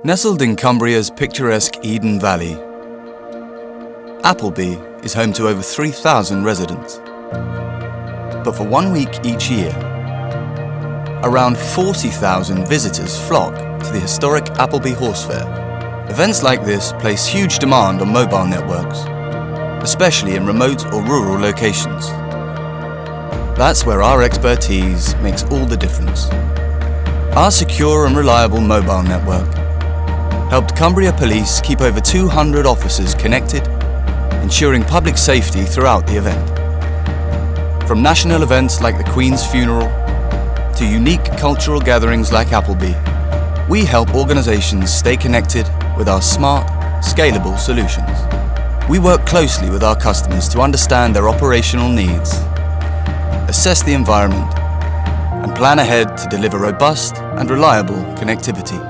Nestled in Cumbria's picturesque Eden Valley, Appleby is home to over 3,000 residents. But for 1 week each year, around 40,000 visitors flock to the historic Appleby Horse Fair. Events like this place huge demand on mobile networks, especially in remote or rural locations. That's where our expertise makes all the difference. Our secure and reliable mobile network helped Cumbria Police keep over 200 officers connected, ensuring public safety throughout the event. From national events like the Queen's funeral to unique cultural gatherings like Appleby, we help organizations stay connected with our smart, scalable solutions. We work closely with our customers to understand their operational needs, assess the environment, and plan ahead to deliver robust and reliable connectivity.